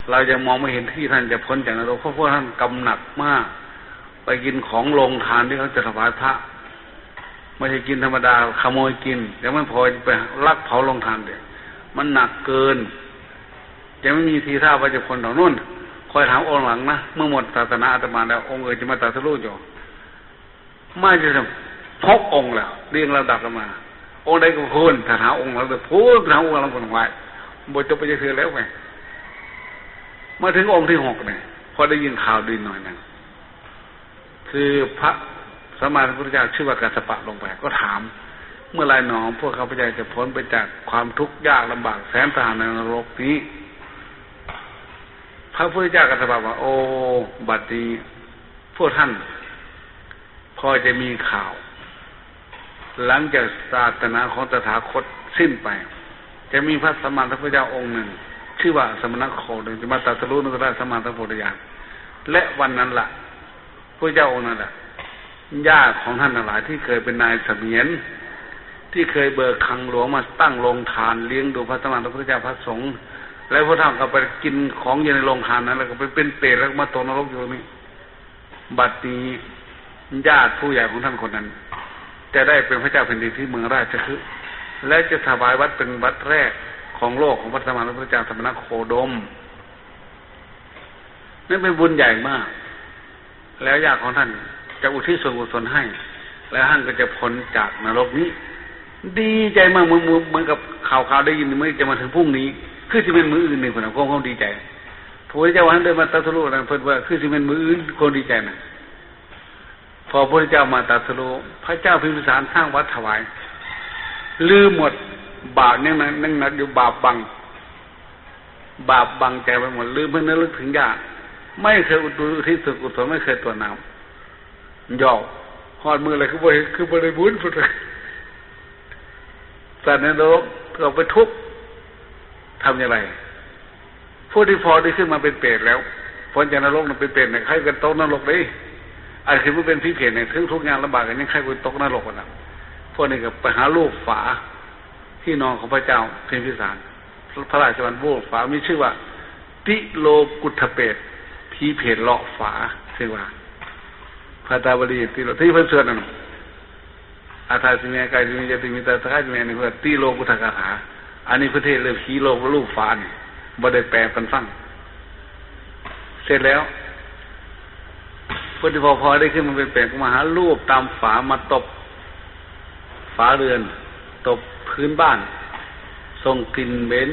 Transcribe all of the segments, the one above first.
เรายังมองไม่เห็นที่ท่านจะพ้นจากนรกเพราะท่านกำหนัดมากไปกินของโรงทานที่เขาจะถวายพระไม่ใช่กินธรรมดาขโมยกินยังไม่พอไปลักเผาโรงทานเด็กมันหนักเกินยังไม่มีทีท่าว่าจะพ้นต่อนู่นคอยถามองค์หลังนะเมื่อหมดศาสนาอาตมาแล้วองค์อื่นจะมาตรัสรู้อยู่ไม่จะทำพกองค์แล้วเรียงระดับกันมาองค์ใดก็พูดถ้าหาองค์เราจะพูดถามองค์เราคนไหวบทจะไปจะเถื่อแล้วไงมาถึงองค์ที่6เนี่ยพอได้ยินข่าวดีหน่อยนึงคือพระสัมมาสัมพุทธเจ้าชื่อว่ากัสสปะลงไปก็ถามเมื่อไรหนอพวกข้าพเจ้าจะพ้นไปจากความทุกข์ยากลำบากแสนสาหัสในนรกนี้พระพุทธเจ้ากัสสปะว่าโอ้บัดนี้พวกท่านพอจะมีข่าวหลังจากศาสนาของตถาคตสิ้นไปจะมีพระสัมมาสัมพุทธเจ้าองค์หนึ่งชื่อว่าสมณโคดมจะมาตรัสรู้ในพระสัมมาสัมพุทธญาณและวันนั้นล่ะพระเจ้าองค์นั้นล่ะญาติของท่านทั้งหลายที่เคยเป็นนายเสมียนที่เคยเบิกคลังหลวงมาตั้งโรงทานเลี้ยงดูพระสัมมาสัมพุทธเจ้าพระสงฆ์แล้วพระท่านก็ไปกินของอยู่ในโรงทานนั้นแล้วก็ไปเป็นเปรตแล้วมาตกนรกอยู่นี่บัดนี้ญาติผู้ใหญ่ของท่านคนนั้นจะได้เป็นพระเจ้าแผ่นดินที่เมืองราชคฤห์และจะถวายวัดเป็นวัดแรกของโลกของพระสัมมาสัมพุทธเจ้าสมณโคดมนั่นเป็นบุญใหญ่มากแล้วญาติของท่านจะอุทิศส่วนกุศลให้แล้วท่านก็จะพ้นจากนรกนี้ดีใจมากเหมือนกับข่าวได้ยินไม่จะมาถึงพรุ่งนี้คือจะเป็นมืออื่นหนึ่งคนนะคงดีใจพระพุทธเจ้าวันเดินมาตรัสรู้นะเพิ่นว่าคือจะเป็นมืออื่นคนดีใจนะพอพระพุทธเจ้ามาตรัสรู้พระเจ้าพิมพิสารสร้างวัดถวายลืมหมดบาปนั่งนักอยู่บาปบังใจไปหมดลืมเพิ่งนึกถึงญาติไม่เคยอุทิศส่วนกุศลไม่เคยตัวน้ำย่อหอดมืออะไรคือบริบูรณ์พุทธสัตว์ในโลกเราไปทุกข์ทำอย่างไรผู้ที่พอได้ขึ้นมาเป็นเปรตแล้วพ้นจากนรกนั้นเป็นเปรตเนี่ยใครกันตกนรกได้อันคือมันเป็นพิเศษเนี่ยถึงทุกงานลำบากกันยังใครกันตกนรกกันนะพวกนี้ก็ไปหาลูกฝาที่นอนของพระเจ้าพิมพิสารพระราชวังโบกฝามีชื่อว่าติโลกุฏเปตผีเพศเลาะฝาชื่อว่าพระตาบดีติโลที่เพิ่นเชื่อนั่นอาทาสิเมกายสิเมยติมิตาสกายสิเมนี่เพื่อติโลกุฏกถาอันนี้ประเทศเลยผีโลกลูกฝานี่บ่ได้แปลกันฟังเสร็จแล้วพอที่พอได้ขึ้นมาเป็นแปลงมาหารูปตามฝามาตบฝาเรือนตบพื้นบ้านส่งกลิ่นเหม็น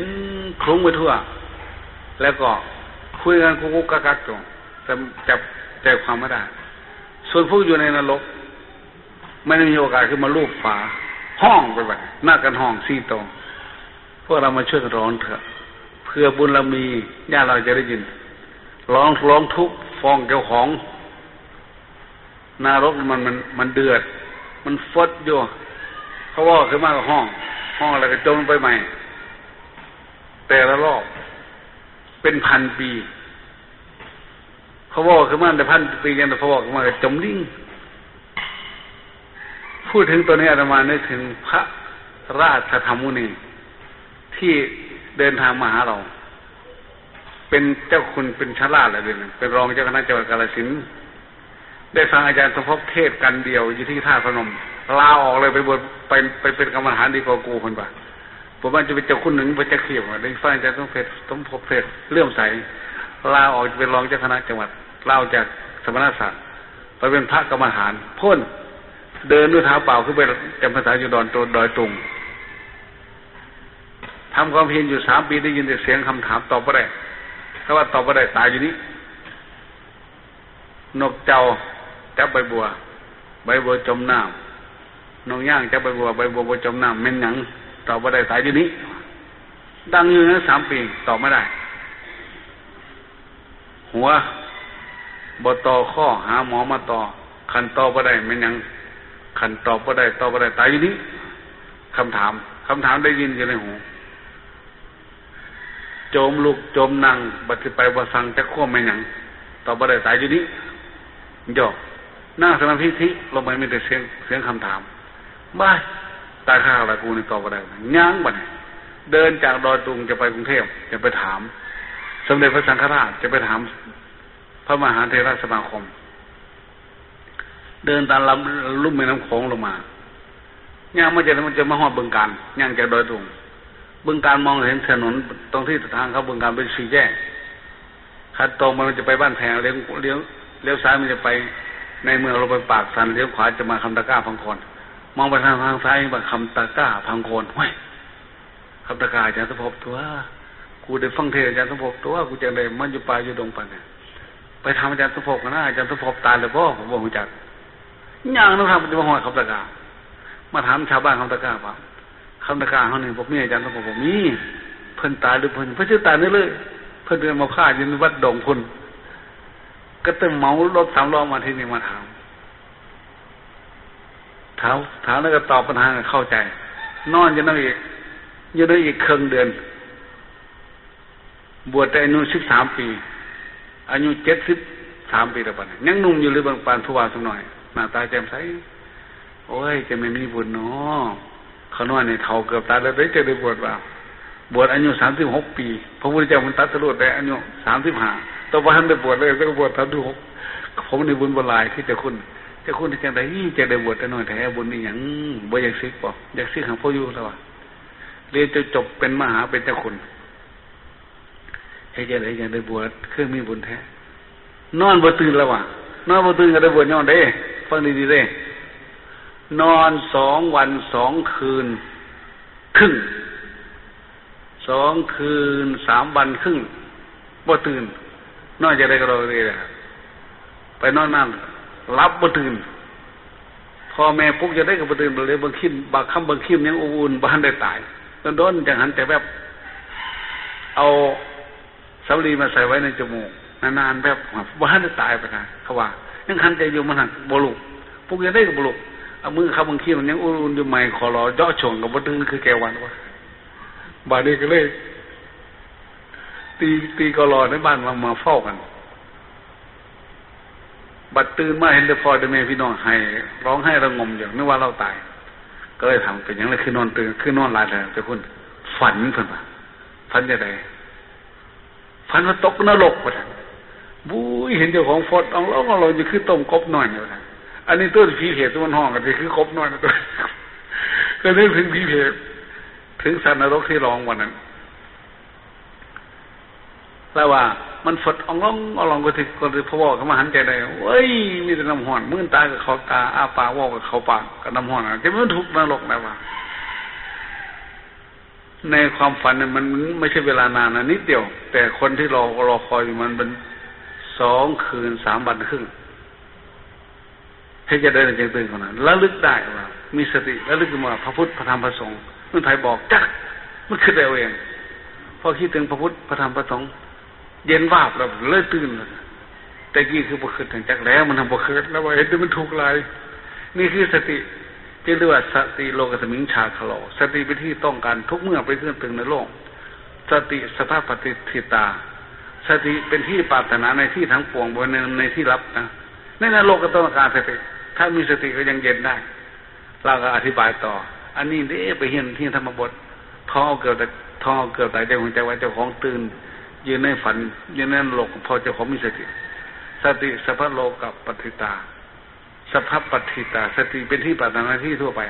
คลุ้งไปทั่วแล้วก็คุยกันกุ๊กกักๆตรงแต่จับใจความไม่ได้ส่วนพวกอยู่ในนรกไม่ได้มีโอกาสขึ้นมาลูบฝาห้องไปแบบหน้ากันห้องซี่ตรงพวกเรามาช่วยกันร้องเถอะเพื่อบุญเรามีญาติเราจะได้ยินร้องทุกฟ้องเจ้าของนรกมันเดือดมันฟดอยู่เขาว่าขึ้นมากับห้องอะไรก็จมไปใหม่แต่ละรอบเป็นพันปีเขาว่าขึ้นมาแต่พันปียังแต่เขาว่าขึ้นมากับจมลิ่งพูดถึงตัวนี้อาตมานึกถึงพระราชธรรมุนีที่เดินทางมาหาเราเป็นเจ้าคุณเป็นชราชอะไรเป็นรองเจ้าคณะจังหวัดกาฬสินธุ์ได้ฟังอาจารย์สมภพเทศกันเดียวอยู่ที่ท่าพนมลาออกเลยไปบวชไปเป็นกรรมฐานดีกว่ากูคนป่ะผมว่าจะเป็นเจ้าคุณหนึ่งพระเจ้าเขียวได้ฟังอาจารย์สมภพเทศเลื่อมใสลาออกเป็นรองเจ้าคณะจังหวัดเล่าจากสมณศักดิ์ไปเป็นพระกรรมฐานพ่นเดินด้วยเท้าเปล่าขึ้นไปจำพรรษาอยู่ดอยตุงทำความเพียรอยู่3 ปีได้ยินแต่เสียงคำถามตอบไม่ได้ถ้าว่าตอบไม่ได้ตายอยู่นี้นกเจ้าจับใบบัวจมน้ำนกย่างจับใบบัวจมน้ำเม่นหยังตอบไม่ได้ตายอยู่นี้ดังอยู่นั้น3 ปีตอบไม่ได้หัวบต่อข้อหาหมอมาต่อคันตอบไม่ได้เม่นหยังคันตอบไม่ได้ตายอยู่นี้คำถามได้ยินอยู่ในหูโจมลุกโจมนั่งบัดสิไปบ่สั่งจักขั้วไม่หยังตอบบ่ได้ตายอยู่นี้ย่อนั่งสมาธิลงไปมีแต่เสียงคำถามบ้าตายข้าวอะไรกูนี่ตอบบ่ได้ย่างบัดนี้เดินจากดอยตุงจะไปกรุงเทพจะไปถาม สมเด็จพระสังฆราชจะไปถามพระมหาเถรสมาคมเดินตามลำลุ่มแม่น้ำโขงลงมาย่างมันจะมาฮอดบึงการย่างจากดอยตุงบึงการมองเห็นถนนตรงที่ทางเข้าบึงการเป็นสี่แยกคันตรงมันจะไปบ้านแพงเลี้ยวซ้ายมันจะไปในเมืองเราไปปากสันเลี้ยวขวาจะมาคำตะก้าพังโคนมองไปทางซ้ายมาคำตะก้าพังโคนห้ยคำตะก้าอาจารย์สมภพตัวกูได้ฟังเทศอาจารย์สมภพตัวกูจะได้มันอยู่ป่าอยู่ดงปันเนี่ยไปทำอาจารย์สมภพกันนะอาจารย์สมภพตายแล้วพ่อผมบอกจักย่างต้องทำจะมาหอยคำตะก้ามาถามชาวบ้านคำตะก้าป่ะคำตะก้าเขาเนี่ยบอกมีอาจารย์สมภพบอกมีเพิ่นตายหรือเพิ่นชื่อตายนี่เลยเพิ่นเดินมาฆ่าอยู่ในวัดดงคุณก็เต็มเมารถ3 ล้อมาที่นี่มาถามแล้วก็ตอบปัญหาเข้าใจนอนอยู่นั่นอีกครึ่งเดือนบวชแต่อายุ13 ปีอายุ73 ปีแล้วป่ะยังหนุ่มอยู่หรือบางปานทุวาสักหน่อยหน้าตาแจ่มใสโอ้ยจะไม่มีบุญเนาะเขานอนในเท่าเกือบตายแล้วได้จะได้บวชว่าบวชอายุ36 ปีพระพุทธเจ้ามันตัดสรุปได้อายุ35ต่อวันได้บวชเลยก็บวช36ผมในบุญบลายที่จะคุณที่จังได๋จะได้บวชแต่น้อยแท้บุญนี่หยังบ่อยากซึกบ่อยากซึกหาพ่ออยู่แล้วว่าเรียนจบเป็นมหาเป็นเจ้าคุณให้จะได้บวชคือมีบุญแท้นอนบ่ตื่นแล้วว่ะนอนบ่ตื่นก็ได้บวชย้อนเด้ฟังดีๆเด้นอน2 วัน 2 คืนครึ่ง2 คืน 3 วันครึ่งบ่ตื่นนอนจะได้ก็รอเลยไปนอนนั่นรับบ่ตื่นพ่อแม่ปลุกจะได้ก็บ่ตื่นเลยบางคิมบางค่ำบางคิมยังอุ่นบ่ทันได้ตายโดนจังหันแต่แบบเอาสำลีมาใส่ไว้ในจมูกนานๆแบบบ่ทันได้ตายไปนะเขาว่ายังหันใจอยู่มันหันบ่ลุกปลุกจะได้ก็บ่ลุกเอามือค่ำบางคิมมันยังอุ่นอยู่ใหม่ขอรอเจาะช่องก็บ่ตื่นคือแกวันว่าบาดนี้ก็เลยตีก็รอในบ้านมาเฝ้ากันบัดตื่นมาเห็นแต่พ่อแต่แม่พี่น้องให้ร้องไห้ระงมอยู่นึกว่าเราตายก็เลยถามเป็นอย่างไรคือนอนตื่นคือนอนหลายแล้วแต่คุณฝันเพิ่นว่าฝันจะไดฝันว่าตกนรกว่าซั่นบุ้ยเห็นเจ้าของฟอดเราอยู่คือต้มกบน้อยนี่ว่าซั่นอันนี้ตัวผีเพศตัวมันห้องกันคือกบน้อยตัวก็นึกถึงผีเพศถึงสัตว์นรกที่ร้องวันนั้นแล้วว่ามันฝดอ่องก็ที่พ่อบอกเขามาหันใจได้เว้ยมีแต่น้ำห้อนมื่นตากับเขาตาอาปากว่ากับเขาปากกับน้ำห้อนจะไม่ทุกข์นรกนะว่าในความฝันเนี่ยมันไม่ใช่เวลานานนะนิดเดียวแต่คนที่รอคอยอยู่มันเป็น2 คืน 3 วันครึ่งให้จะได้ในใจตื่นคนนั้นระลึกได้ว่ามีสติระลึกขึ้นมาพระพุทธพระธรรมพระสงฆ์เมื่อไทยบอกจักมันขึ้นได้เองพอคิดถึงพระพุทธพระธรรมพระสงฆ์เย็นวาบแล้วเลิกตื่นเลยแต่กี้คือบ่คิดถึงจักแล้วมันทำบ่คิดแล้วว่าเห็นมันถูกหลายนี่คือสติที่เรียกว่าสติโลกสมิงชาคโลสติเป็นที่ต้องการทุกเมื่อไปขึ้นตึงในโลกสติสัทธปฏิทิตาสติเป็นที่ปรารถนาในที่ทั้งปวงบนในที่ลับนะในโลกก็ต้องการสติถ้ามีสติก็ยังเย็นได้เราก็อธิบายต่ออันนี้ได้ไปเห็นที่ธรรมบทท้อเกิดแต่ใจหัวใจว่าเจ้าของตื่นยืนในฝันยืนในโลกพอเจ้าของมีสติสัพพโลกับปฏิตาสัพพปฏิตาสติเป็นที่ปรารถนาที่ทั่วไป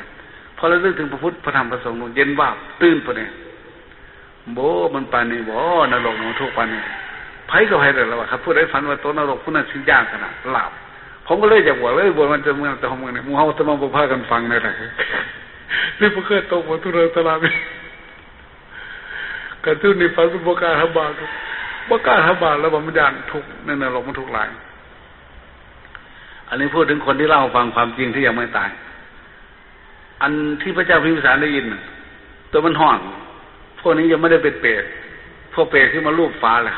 พอเราเรื่องถึงพระพุทธพระธรรมพระสงฆ์เย็นวาบตื่นปะเนี่ยโบมันปานนี้บ่นรกมันทุกปานนี้ไผก็ไผได้แล้วว่าครับผู้ใดฝันว่าตกนรกผู้นั้นสิยากขนาดหลับผมก็เลยอยากบวชมันจะเมืองแต่ของเมืองเนี่ยมูเฮาจะมาบ่พากันฟังได้ล่ะนี่บ่เคยตกบ่ทุเรศตลาดกระตุ้นนี่ฝันบ่กล้าทำบาปแล้วมันย่านทุกข์ในนรกมันทุกข์หลายอันนี้พูดถึงคนที่เล่าฟังความจริงที่ยังไม่ตายอันที่พระเจ้าพิมพิสารได้ยินตัวมันห้องพวกนี้ยังไม่ได้เป็นเปรตพวกเปรตที่มาลูบฟ้าแหละ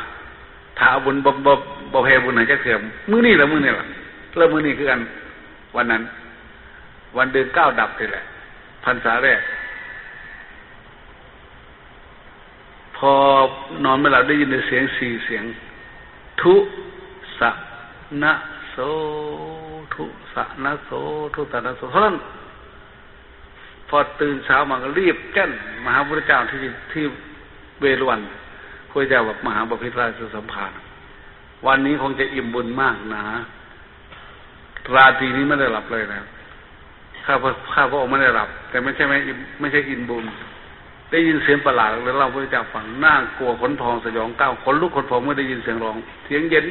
ถ้าเอาบุญบ่แพ้บุญไหนจะเสื่อมมื้อนี้แล้วมื้อนี้ล่ะแล้วมื้อนี้คือกันวันนั้นวันเดือน9ดับนี่แหละพรรษาแรกพอนอนไม่หลับได้ยินเสียง4 เสียงทุสะนะโสทุสะนะโสทุสะนะโสเท่านั้นพอตื่นเช้ามาก็รีบแจ้นมหาพุทธเจ้าที่เวฬุวัน พระเจ้าแบบมหาบพิตรราชสัมภารวันนี้คงจะอิ่มบุญมากนะราตรีนี้ไม่ได้หลับเลยนะข้าพระองค์ไม่ได้หลับแต่ไม่ใช่อิ่มบุญได้ยินเสียงประหลาดแล้วเล่าพระเจ้าฟังน่ากลัวขนพองสยองก้าวขนลุกขนพองเมื่อได้ยินเสียงร้องเสียงเย็น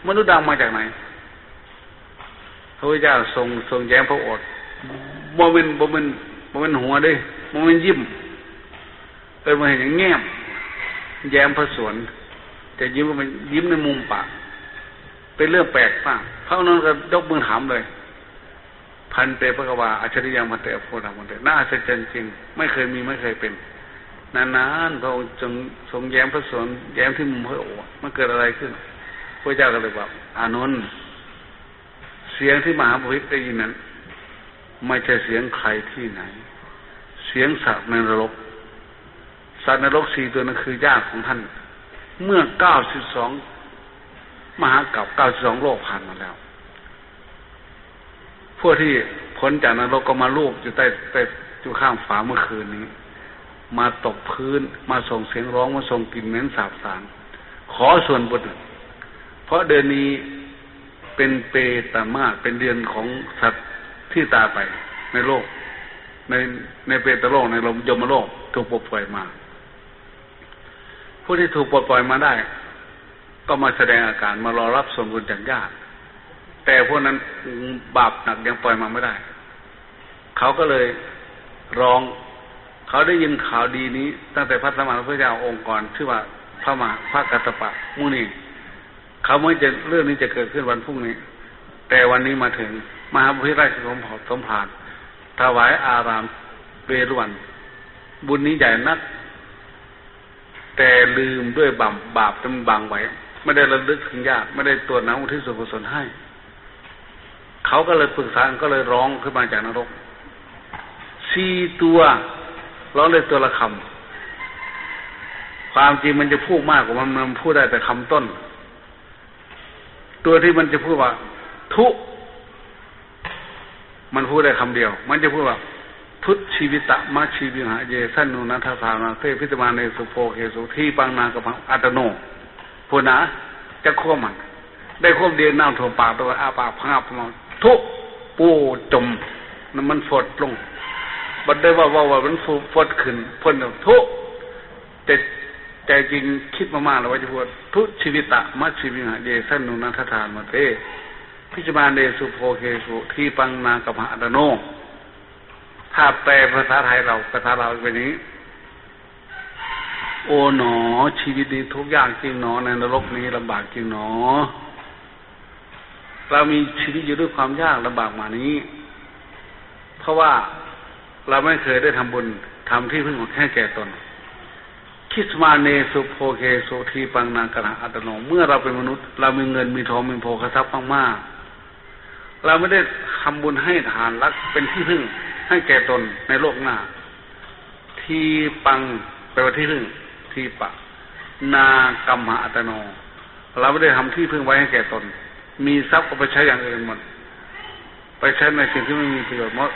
มนุษย์ดังมาจากไหนพระเจ้าทรงแย้มพระโอษฐ์บ่เป็นหัวเด้บ่เป็นยิ้มมาเห็นอย่างแง้มแย้มพระสวนแต่ยิ้มมันยิ้มในมุมปากเป็นเรื่องแปลกมากพระนั้นก็ยกมือถามเลยพันเตพระกวาอัจฉริยังพันเตอโพธังพันเตน่าอัศจรรย์จริงไม่เคยมีไม่เคยเป็นนานๆพระองค์ทรงแย้มพระสวนแย้มที่มุมพระโอษฐ์มันเกิดอะไรขึ้นพระเจ้าก็เลยบอกอานนท์เสียงที่มหาบพิตรได้ยินนั้นไม่ใช่เสียงใครที่ไหนเสียงสัตว์ในนรกสัตว์นรก4ตัวนั้นคือญาติของท่านเมื่อ92มหากาพย์92โลกผ่านมาแล้วพวกที่พ้นจากนรกก็มาลูบอยู่ใต้อยู่ข้างฝาเมื่อคืนนี้มาตบพื้นมาส่งเสียงร้องมาส่งกลิ่นเหม็นสาบสารขอส่วนบุญเพราะเดือนนี้เป็นเปตมาสเป็นเดือนของสัตว์ที่ตายไปในโลกในเปตโลกในยมโลกถูกปลดปล่อยมาผู้ที่ถูกปลดปล่อยมาได้ก็มาแสดงอาการมารอรับส่วนบุญจากญาติแต่พวกนั้นบาปหนักยังปล่อยมาไม่ได้เขาก็เลยร้องเขาได้ยินข่าวดีนี้ตั้งแต่พระสัมมาสัมพุทธเจ้าองค์ก่อนชื่อว่าพระกัสสปะมุนีเขาไม่จะเรื่องนี้จะเกิดขึ้นวันพรุ่งนี้แต่วันนี้มาถึงมหาบพิตรราชสมภารถวายอารามเวรุวันบุญนี้ใหญ่นักแต่ลืมด้วยบาปจนบังไว้ไม่ได้ระลึกถึงญาติไม่ได้ตรวจน้ำอุทิศส่วนกุศลให้เขาก็เลยปรึกษาก็เลยร้องขึ้นมาจากนรก4ตัวร้องได้ตัวละคำความจริงมันจะพูดมากกว่ามันพูดได้แต่คำต้นตัวที่มันจะพูดว่าทุมันพูดได้คำเดียวมันจะพูดว่าทุชีวิตะมาชีวิหะเยสันนุนัทธานาเทพิตมาเนสุโภเคสุที่ปังนากับอัตโนพูดนะจะควบมันได้ควบเดียวน้ำถ่วมปากตัวอาปากพังอับมาทุปูจมน้ำมันฝดลงบัดได้ว่ามันฝดขึ้นพ่นทุแต่ใจจริงคิดมากๆแล้วว่าจะพูดทุชีวิตะมัชชีวิหะเยสันนุนัทธานาเทพิจมาเนสุโภเคสุที่ปังนากับอัตโนถ้าแปลภาษาไทยเราเป็นนี้โอ๋หนอชีวิตนี้ทุกอย่างจริงหนอในนรกนี้ลำบากจริงหนอเรามีชีวิตอยู่ด้วยความยากลำบากมานี้เพราะว่าเราไม่เคยได้ทำบุญทำที่พึ่งของแค่แก่ตนคิสมาเนสุโภเคสุทีปังนางกระอัตโนเมื่อเราเป็นมนุษย์เรามีเงินมีทองมีโภคทรัพย์มากๆเราไม่ได้ทำบุญให้ทานรักเป็นที่พึ่งให้แก่ตนในโลกหน้าทีปังแปลว่าที่พึ่งทีปะนากัมหะอัตโนเราไม่ได้ทำที่พึ่งไว้ให้แก่ตนมีทรัพย์ก็ไปใช้อย่างอื่นหมดไปใช้ในสิ่งที่ไม่มีประโยชน์หมด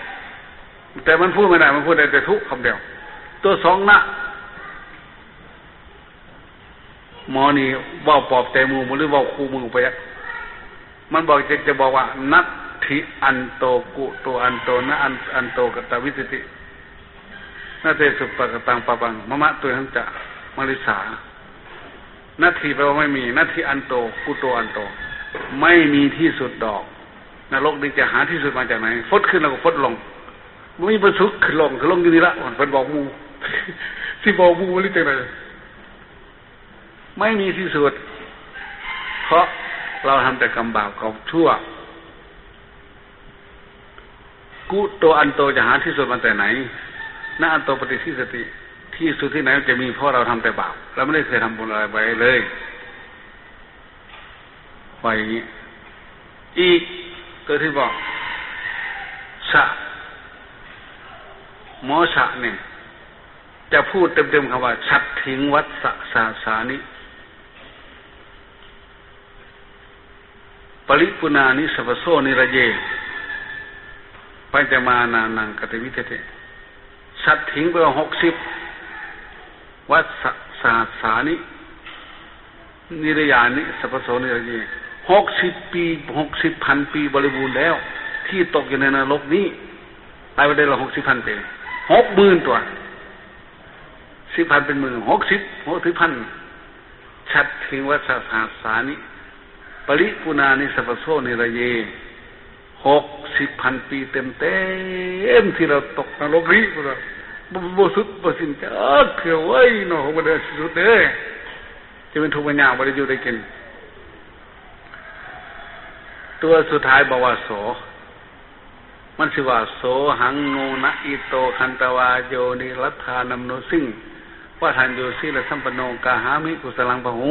แต่มันพูดไม่ได้มันพูดได้แต่ทุกคำเดียวตัวสองนะหมอนี่ว่าปอบใจมือหรือว่าคูมือไปมันบอกจะบอกว่านัตถิอันโตกุโตอันโตนะอันโตกตวิสิตินาเตสุปะกตังปะปังมะมะตัวทั้งจะมริสานาทีแปลว่าไม่มีนาทีอันโตกุโตอันโตไม่มีที่สุดดอกนรกนี้จะหาที่สุดมาจากไหนฟดขึ้นแล้วก็ฟดลงไม่มีประสุขขึ้นลงอยู่นี่ละเพิ่นบอกมูที่บอกมูว่าหรือจังไดไม่มีที่สุดเพราะเราทำแต่กรรมบาปกรรมชั่วกุโตอันโตจะหาที่สุดมาแต่ไหนนะอันโตปฏิทิสติที่สุดที่ไหนจะมีเพราะเราทำแต่บาปเราไม่ได้เคยทำบุญอะไรไว้เลยไว้อย่างนี้อีกตัวที่บอกสะหมอสะเนี่ยจะพูดเต็มๆคำว่าชัดถิงวัดสะสาสานิปริปุนานิสัพโสนิระเยปัญจมานานังกติวิเทเตสัตถิงไปว่า60วัดสาสานิ นิรยานิสัพพโสนิรเย60 ปี60,000 ปีบริบูรณ์แล้วที่ตกอยู่ในนรกนี้ตายไปได้ละ60,000 ปี60,000 ตัว10,000 เป็นหมื่น60,000ชัดถึงว่าสานิปริปุนานิสัพพโสนิรเย60,000 ปีเต็มที่เราตกนรกนี้บ่สุดบ่สิ้นจักเถื่อไว้เนาะบ่ได้สุดเด้อจะเป็นทุกข์ยากบ่ได้อยู่ได้กินตัวสุดท้ายบอกว่าโสมันสิว่าโสหังโนนะอิโตคันตวาโยนิรัตถานัมโนสิงว่าทันโยสิละสัมปโนกาหามิกุสลังปะหู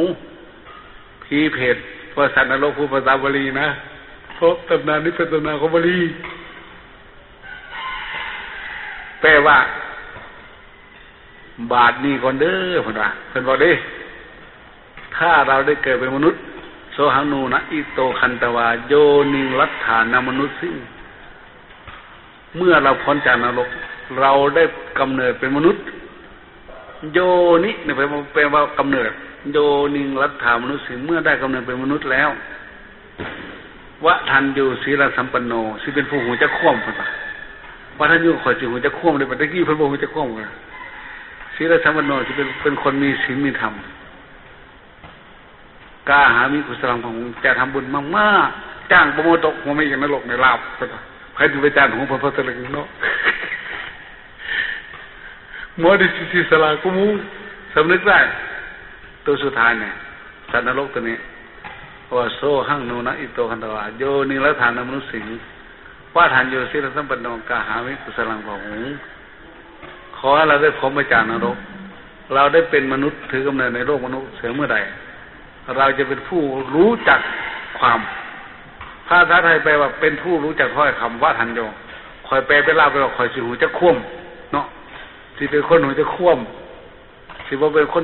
พีเพศภาษานรกผู้ภาษาบาลีนะเพราะตำนานนี้เป็นตำนานของบาลีแปลว่าบาทนี้ก่อนเด้อเพิ่นว่าเพิ่นบอกเด้ถ้าเราได้เกิดเป็นมนุษย์โสหังโนนะอิโตคันตวาโยนิรัตถานามนุษย์สิงเมื่อเราพ้นจากนรกเราได้กำเนิดเป็นมนุษย์โยนิเนี่ยแปลว่ากำเนิดโยนิรัตถามนุษย์สิงเมื่อได้กำเนิดเป็นมนุษย์แล้ววะทันโยศีลสัมปันโนสิเป็นผู้หูจะคว่ำเพิ่นว่าว่าท่านอยู่ข่อยสิหูจะคว่ำได้บัดนี้เพิ่นบ่หูจะคว่ำว่าศีลสัมปันโนสิเป็นคนมีศีลมีธรรมกาหามิกุสลังของจะทำบุญมากๆจ้างประโมตกหัวไม่อย่างนรกในลาบเพิ่นว่าใครดูไปจ้างของเพิ่นตะลึงเนาะหมอดิสิสลากุมูสำนึกได้ตัวสุดท้ายเนี่ยสัตว์นรกตัวนี้ว่าโซหังโนนะอิโตคันตวาโยนิรัตถานามนุษย์สิงว่าทานโยสิรสัมปันโนกาหามิกุสลังของขอให้เราได้พ้นจากนรกเราได้เป็นมนุษย์ถือกำเนิดในโลกมนุษย์เสียเมื่อใดเราจะเป็นผู้รู้จักความภาษาไทยแปลว่าเป็นผู้รู้จักถ้อยคำว่าทันโยคอยแปลไปลาไปว่าคอยสิหูจะคว่ำเนาะสิเป็นคนหูจะคว่ำสิว่าเป็นคน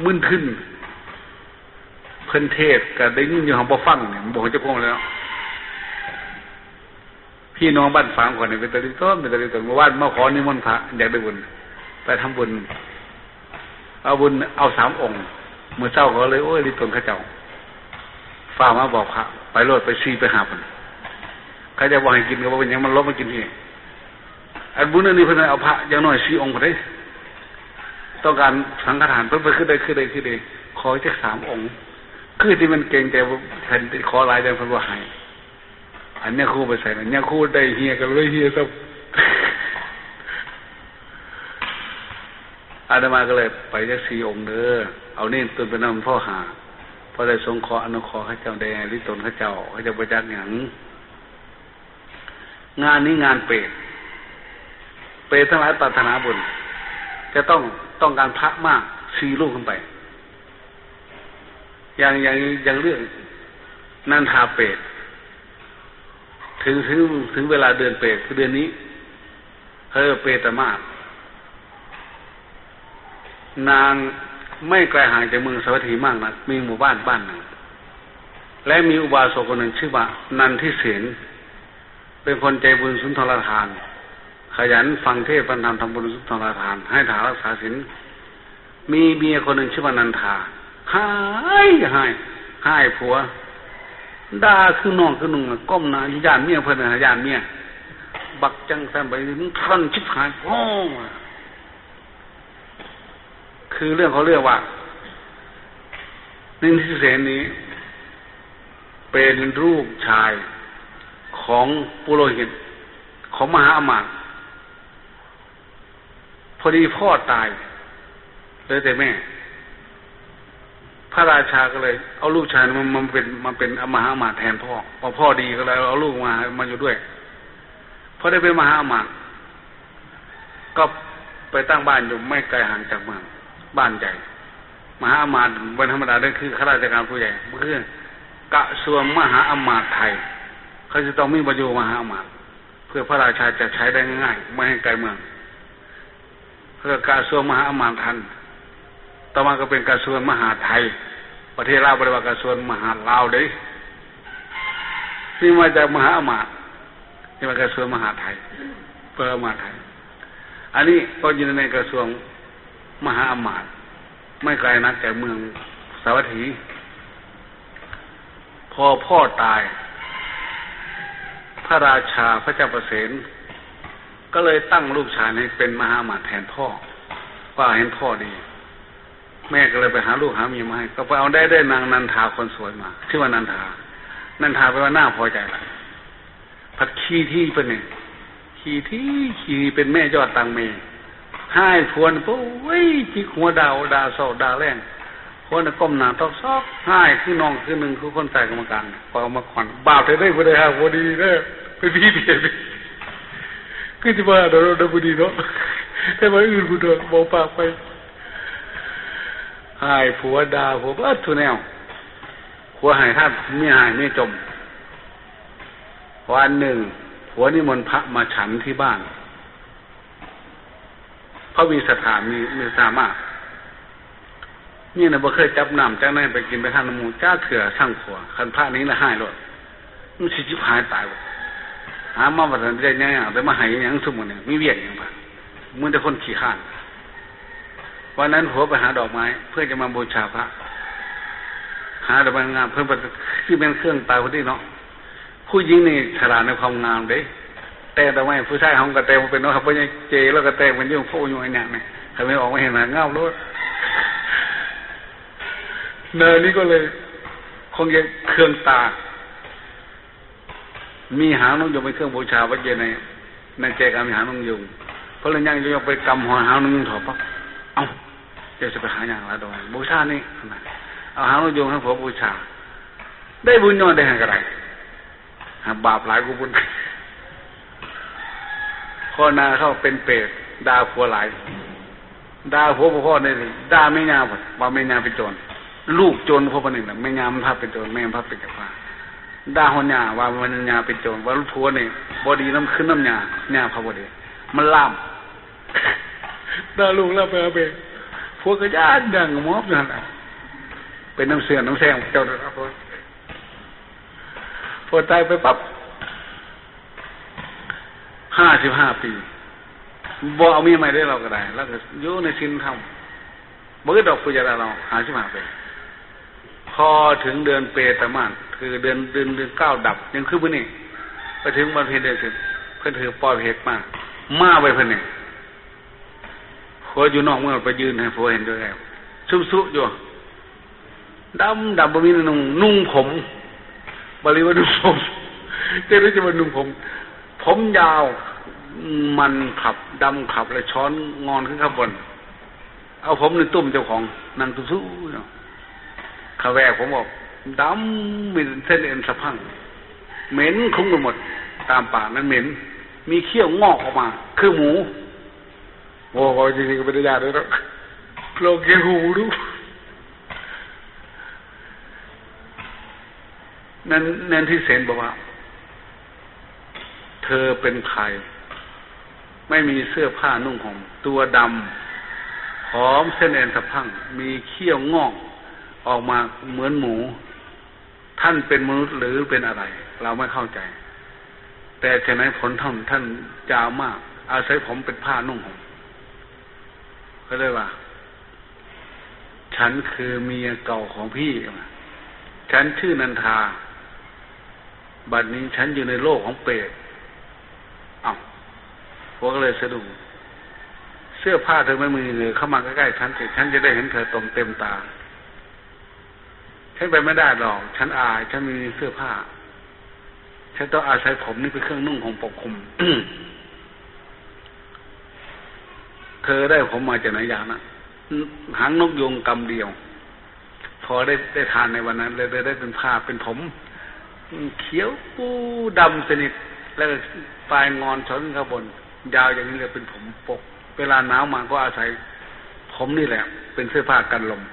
มึนทึนเพิ่นเทศก็ได้ยินอยู่ของบ่ฟังเนี่ยมันบ่จะคว่ำแล้วพี่น้องบ้านฝางก่อนเนี่ยเป็นตะลิต้นเมื่อวานมาขอนิมนต์พระอยากได้บุญไปทำบุญเอาบุญเอา3 องค์เมื่อเช้าเขาเลยโอ้ยลิตนเขาเจ้าฝ่ามาบอกพระไปโลดไปซีไปหาเพิ่นใครจะบอกให้กินก็บ่เป็นหยังมันลบมากินนี่อันบุญอันนี้เพิ่นเอาพระอย่างน้อย4 องค์พุ่นเด้ต้องการสังฆทานเพิ่นคือได้ขอจัก3 องค์คือที่มันเก่งใจแทนขอหลายอย่างเพิ่นบ่ให้อันนี้ครูไปใส่อันนี้ครูได้เฮียกันเลยเฮียซะอาตมาก็เลยไปจัก4 องค์เด้อเอาเน้นตนไปนำพ่อหาพอได้สงเคราะห์อนุเคราะห์ให้เจ้าแดงลิตนเขาเจ้าประจักษ์หยังงานนี้งานเปรตทั้งหลายปรารถนาบุญจะต้องการพระมาก4 ลูกขึ้นไปอย่างเรื่องนันทาเปรตถึงเวลาเดือนเปรตคือเดือนนี้เปรตมาศนางไม่ไกลห่างจากเมืองสวัสดีมากนะมีหมู่บ้านหนึ่งและมีอุบาสกคนหนึ่งชื่อว่านันทิเสนเป็นคนใจบุญสุนทรทานขยันฟังเทศน์ฟังธรรมทำบุญสุนทรทานให้ทานรักษาศีลมีเมียคนหนึ่งชื่อว่านันทาให้ผัวด่าคือน้องคือนุ่งก้มหน้าย่านเมียเพิ่นน่ะย่านเมียบักจังซั่นไปมึงท่อนชิบหายโอ้คือเรื่องเขาเรียกว่านินทิเสนนี้เป็นรูปชายของปุโรหิตของมหาอมาตย์พอดีพ่อตายเลยแต่แม่พระราชาก็เลยเอาลูกชายมันเป็นมหาอมาตย์แทนพ่อพอพ่อดีก็เลยเอาลูกมาอยู่ด้วยพอได้เป็นมหาอมาตย์ก็ไปตั้งบ้านอยู่ไม่ไกลห่างจากเมืองบ้านใหญ่มหาอมาตย์วันธรรมดานั่นคือข้าราชการผู้ใหญ่คือกระทรวงมหาอมาตย์ไทยเขาจะต้องมีบรรจุมหาอมาตย์เพื่อพระราชาจะใช้ได้ง่ายไม่ให้ไกลเมืองเพื่อกระทรวงมหาอมาตย์ทันต่อมาก็เป็นกระทรวงมหาไทยประเทศลาวบริวารกระทรวงมหาลาวเด้นี่มาจากมหาอมาตย์นี่มากระทรวงมหาไทยเพื่อมหาไทยอันนี้ก็อยู่ในกระทรวงมหาอมาตย์ไม่ไกลนักจากเมืองสาวัตถี อพ่อตายพระราชาพระเจ้าประเสนก็เลยตั้งลูกชายให้เป็นมหาอมาตย์แทนพ่อว่าเห็นพ่อดีแม่ก็เลยไปหาลูกหาเมียมาให้ก็ไปเอาได้นางนันทาคนสวยมาชื่อว่านันทาแปลว่าน่าพอใจละพัดขี้ที่เป็นเนี่ยขี้เป็นแม่ยอดตังเมให้พวนปุ๊บเว้ยจิกหัวดาวดาเศร้าดาแรงคนก้มหน้าตอกซอกให้คือน้องคือหนึ่งคือคนใส่กรรมการพอเอามาขวัญบาปได้บ่ได้ฮะพอดีเด้อไปพี่เดียคือที่ว่าเราบ่ดีเนาะแต่ว่าอื่นกูเด้อบ่ปากไปให้ผัวด่าผัวทุแนวผัวให้ท่านเมียให้เมียจมวันหนึ่งผัวนิมนต์พระมาฉันที่บ้านเพราะมีสถานมีสามารถนี่นะบ่เคยจับน้ำจ้าแน่ไปกินไปทานน้ำมูกจ้าเถื่อช่างขัวคันพระนี้ละให้รถมันสิจิบหายตายหามาบัดนั้นได้ยังแต่มาหายยังสมุนเนี่ยมีเวียกอย่างไรมึงแต่คนขี้ข้านวันนั้นผัวไปหาดอกไม้เพื่อจะมาบูชาพระหาดอกไม้งามเพื่อที่เป็นเครื่องตายพอดีเนาะผู้หญิงนี่ฉลาดในความงามเด้แต่ดอกไม้ผู้ชายของกระเตงเป็นเนาะครับเพราะยังเจแล้วกระเตงเป็นยุ่งโฟยุ่งไอ้เนี่ยเนี่ยทำไมออกมาเห็นหน้าเงาล้วนเนยนี่ก็เลยคงจะเครื่องตามีหางนกยุงเป็นเครื่องบูชาวัดเย็นในใจการมีหางนกยุงเพราะเลยยังจะไปกำหัวหางนกยุงถอดปั๊บเอ้าจะไปหาอย่างละดอกบูชานี่เอาหางนกยุงให้ผัวบูชาได้บุญย้อนได้อะไรบาปหลายกูบุญพ่อนาเข้าเป็นเปรตด่าผัวหลายด่าผัวพ่อได้เลยด่าไม่ยาบ่ว่าไม่ยาเป็นโจรลูกโจรพ่อคนหนึ่งน่ะไม่ยามพาเป็นโจรแม่พาเป็นกับพาด่าหัวหน้าว่ามันยาเป็นโจรว่าลูกผัวนี่บ่ดีน้ำขึ้นน้ำยาพาบ่ดีมันล่ามด่าลูกแล้วไปเอาไปผัวก็ย่านดังมอบนั่นแหละเป็นน้ำเสือน้ำแซงเจ้าเด้อครับพอตายไปปั๊บ55 ปีบ่เอาเมียใหม่ได้เราก็ได้แล้วก็อยู่ในศีลธรรมบ่ดอกปุญญาเรา55 ปีพอถึงเดือนเปตมาศคือเดือน9ดับยังคือมื้อนี้ไปถึงวันเพ็ญเดือน10เพิ่นถือปล่อยเหตุมาไว้เพิ่นนี่ผัวอยู่นอกเมืองไปยืนให้ผัวเห็นด้วยแล้วซุ่มซุอยู่ดำบ่มีนุ่งผมบริวารนุ่งผมแต่ไม่ใช่ว่านุ่งผมยาวมันขับดำขับแล้วช้อนงอนขึ้นข้างบนเอาผมในตุ้มเจ้าของนั่งสู้ๆเนาะข้าแวกผมบอกดำมีเส้นเอ็นสะพังเหม็นคุ้งไปหมดตามป่านั้นเหม็นมีเขี้ยวงอกออกมาคือหมูโอ้โหจริงๆก็ไม่ได้ยากเลยนะโลเกหูดูนั่นที่เสนบอกว่าเธอเป็นใครไม่มีเสื้อผ้านุ่งห่มตัวดำผอมเส้นเอ็นสะพังมีเขี้ยวงอกออกมาเหมือนหมูท่านเป็นมนุษย์หรือเป็นอะไรเราไม่เข้าใจแต่ฉะนั้นผลท่านยาวมากอาศัยผมเป็นผ้านุ่งห่มก็เลยว่าฉันคือเมียเก่าของพี่ฉันชื่อนันทาบัดนี้ฉันอยู่ในโลกของเปรตพวกก็เลยสะดุ้งเสื้อผ้าเธอไม่มีเลยเข้ามาใกล้ๆฉันสิฉันจะได้เห็นเธอตรงเต็มตาฉันไปไม่ได้หรอกฉันอายฉันมีเสื้อผ้าฉันต้องอาศัยผมนี่เป็นเครื่องนุ่งของปกคลุม เธอได้ผมมาจากไหนอย่างนะหางนกยูงกำเดียวพอได้ทานในวันนั้นเลยได้เป็นผ้าเป็นผมเขียวปูดำสนิทแล้วปลายงอนช้อนข้างบนยาวอย่างนี้เลยเป็นผมปกเวลาหนาวมาก็อาศัยผมนี่แหละเป็นเสื้อผ้ากันลม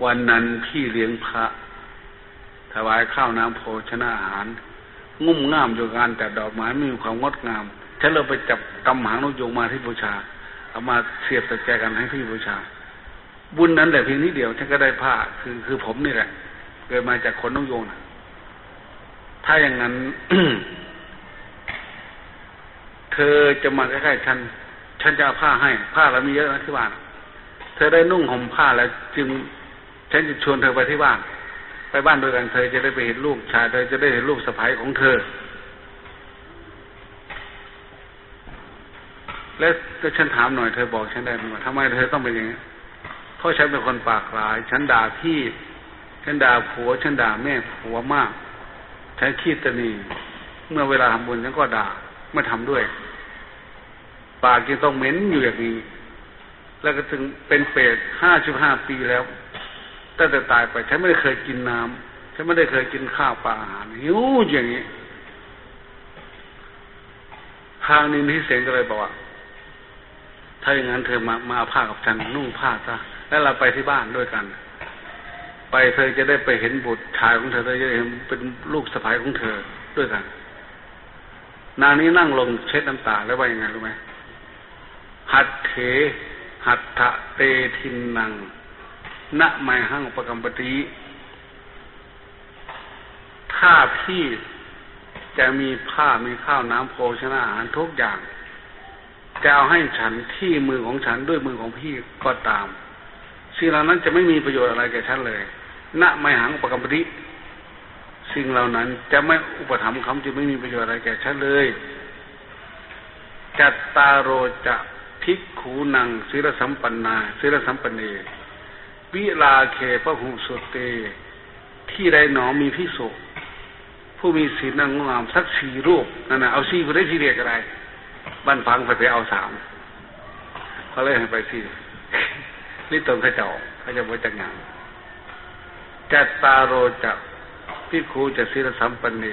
วันนั้นพี่เลี้ยงพระถวายข้าวน้ำโภชนาอาหารงุ่มง่ามอยู่การแต่ดอกไม้ไม่มีความงดงามฉันเราไปจับกำหางนกยูงมาที่บูชาเอามาเสียบตะแกกันให้ที่บูชาบุญนั้นแต่เพียงนิดเดียวฉันก็ได้ผ้าคือผมนี่แหละเกิดมาจากคนนกยูงนะถ้าอย่างนั้น เธอจะมาใกล้ๆฉันจะเอาผ้าให้ผ้าเรามีเยอะนะที่บ้านเธอได้นุ่งห่มผ้าแล้วจึงฉันจะชวนเธอไปที่บ้าน ไปบ้านด้วยกันเธอจะได้ไปเห็นลูกชายเธอจะได้เห็นลูกสะใภ้ของเธอแล้วฉันถามหน่อยเธอบอกฉันได้ไหมว่าทำไมเธอต้องเป็นอย่างนี้เพราะฉันเป็นคนปากร้ายฉันด่าพี่ฉันด่าผัวฉันด่าแม่ผัวมากฉันขี้ตะนีเมื่อเวลาทำบุญฉันก็ด่าไม่ทำด้วยปากยังต้องเหม็นอยู่อย่างนี้แล้วก็ถึงเป็นเปรต55 ปีแล้วตั้งแต่ตายไปฉันไม่ได้เคยกินน้ำฉันไม่ได้เคยกินข้าวปลาอาหารหิวอย่างนี้ทางนี้ที่เสียงก็เลยบอกว่าถ้าอย่างนั้นเธอมาเอาผ้ากับฉันนุ่งผ้าซะแล้วเราไปที่บ้านด้วยกันไปเธอจะได้ไปเห็นบุตรชายของเธอเธอจะเห็นเป็นลูกสะใภ้ของเธอด้วยกันนางนี้นั่งลงเช็ดน้ำตาแล้วว่ายังไงรู้ไหมหัตเถหัตถะเตทินนังณไมหังปกัมปติถ้าพี่จะมีผ้ามีข้าวน้ำโภชนาอาหารทุกอย่างจะเอาให้ฉันที่มือของฉันด้วยมือของพี่ก็ตามสิ่งเหล่านั้นจะไม่มีประโยชน์อะไรแก่ฉันเลยณไมหังปกัมปติสิ่งเหล่านั้นจะไม่อุปถัมภ์เขาจะไม่มีประโยชน์อะไรแก่ฉันเลยจัตตารโรจะภิกขุนังศีลสัมปันนาศีลสัมปันเนวิลาเคปะหุสุเตที่ใดหนอมีภิกษุผู้มีศีลงดงามสัก4 รูปนั่นน่ะเอา4ก็ได้4เรียกอะไรบ้านฟังไปเอา3เขาเลยให้ไป4นี่ตนพระเจ้าเขาจะบ่จักหยังจัตตารโรจะภิกขุจะศีลสัมปันเน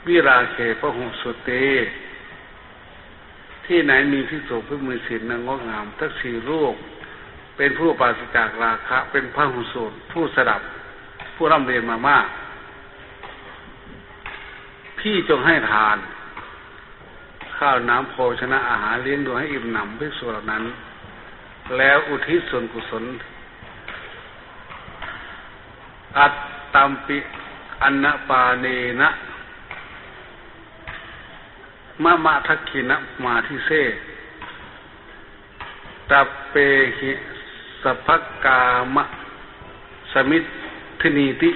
วิราเคปะหุสุเตที่ไหนมีภิกษุผู้มีศีลงดงามทั้ง4 รูปเป็นผู้ปราศจากราคะเป็นพหุสูตรผู้สดับผู้ร่ำเรียนมามากพี่จงให้ทานข้าวน้ำโภชนะอาหารเลี้ยงดูให้อิ่มหนำภิกษุเหล่านั้นแล้วอุทิศส่วนกุศลอัตตัมปิอันนปาเนนะมะทักขินะมาทิเสตัปเปหิสัพพกามะสมิทธินีติ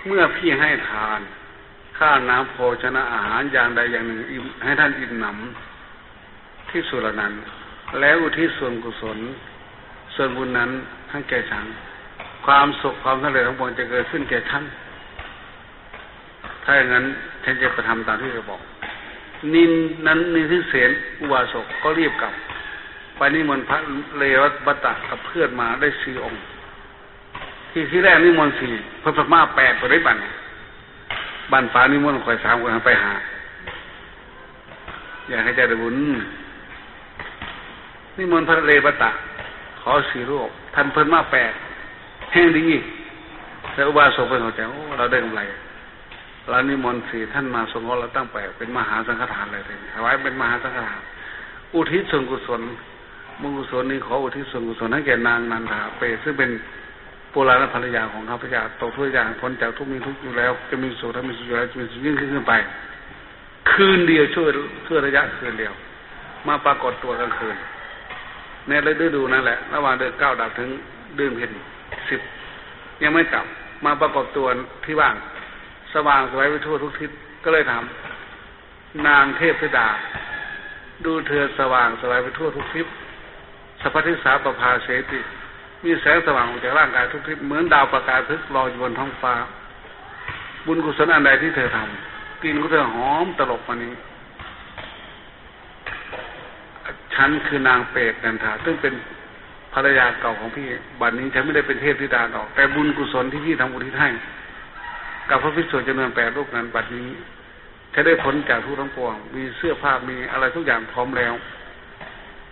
เมื่อพี่ให้ทานข้าวน้ำโภชนะอาหารอย่างใดอย่างหนึ่งให้ท่านอิ่มหนำที่สุดนั้นแล้วอุทิศส่วนกุศลส่วนบุญนั้นให้แก่ฉันความสุขความสำเร็จของผมจะเกิดขึ้นแก่ท่านถ้าอย่างนั้นฉันจะไปทำตามที่เขาบอกนิทิเสนอุบาสกก็รีบกลับไปนิมนต์พระเลวัตบัตตะกับเพื่อนมาได้4 องค์ที่แรกนิมนต์4พระพม่า8ไปได้บ้านฟ้านิมนต์คอย3 คนไปหาอยากให้ใจได้บุญนิมนต์พระเลวัตตะขอ4 รูปท่านเพิ่นมา8แห้งดีแต่อุบาสกเป็นหัวใจโอ้เราได้กำไรเรานิมนต์4 ท่านมาสงฆ์เราตั้ง8เป็นมหาสังฆทานเลยถวายเป็นมหาสังฆทานอุทิศส่วนกุศลบุญกุศลนี้ขออุทิศส่วนกุศลให้แก่นางนันทาเปซึ่งเป็นโบราณภรรยาของข้าพเจ้าตกทุกอย่างพ้นจากทุกมีทุกอยู่แล้วจะมีสุขถ้ามีสุขอยู่แล้วจะมีสุขยิ่งขึ้นไปคืนเดียวช่วยระยะคืนเดียวมาปรากฏตัวกลางคืนในฤดูนั่นแหละระหว่างเดือน9 ดับถึงเดือนเพ็ญ10ยังไม่กลับมาปรากฏตัวที่บ้านสว่างสวยไปทั่วทุกทิศก็เลยถามนางเทพธิดาดูเธอสว่างสวยไปทั่วทุกทิศสัพพทิสาปภาเสติมีแสงสว่างออกจากร่างกายทุกทิศเหมือนดาวประกายพฤกษ์ลอยอยู่บนท้องฟ้าบุญกุศลอันใดที่เธอทำกลิ่นของเธอหอมตลบมานี้ฉันคือนางเปรตนันทาซึ่งเป็นภรรยาเก่าของพี่บัดนี้ฉันไม่ได้เป็นเทพธิดาหรอกแต่บุญกุศลที่พี่ทำอุทิศให้กับพระภิกษุจำนวน8 รูปนั้นบัดนี้จะได้ผลจากทุกทั้งปวงมีเสื้อผ้ามีอะไรทุกอย่างพร้อมแล้ว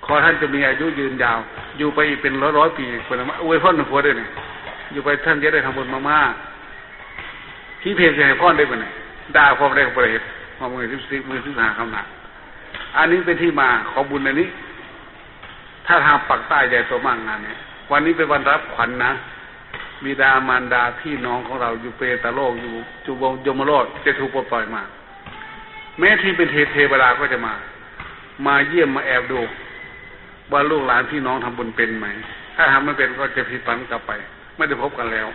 ขอท่านจะมีอายุยืนยาวอยู่ไปอีกเป็นร้อยปีคนละอวยพรหนึ่งคนด้วยเนี่ยอยู่ไปท่านจะได้ทำบุญมากๆที่เพจจะให้พ่อได้บ่เนี่ยด่าความได้ของประเทศความมือ15 คำหนักอันนี้เป็นที่มาขอบุญอันนี้ถ้าทางปักใต้ใหญ่โตมากงานเนี่ยวันนี้เป็นวันรับขวัญนะบิดามารดาพี่น้องของเราอยู่เปตโลกอยู่จุบงยมโลกจะถูกปลดปล่อยมาแม้ที่เป็นเทวดาก็จะมาเยี่ยมมาแอบดูว่าลูกหลานพี่น้องทำบุญเป็นไหมถ้าทำไม่เป็นก็จะผิดฝันกลับไปไม่ได้พบกันแล้ว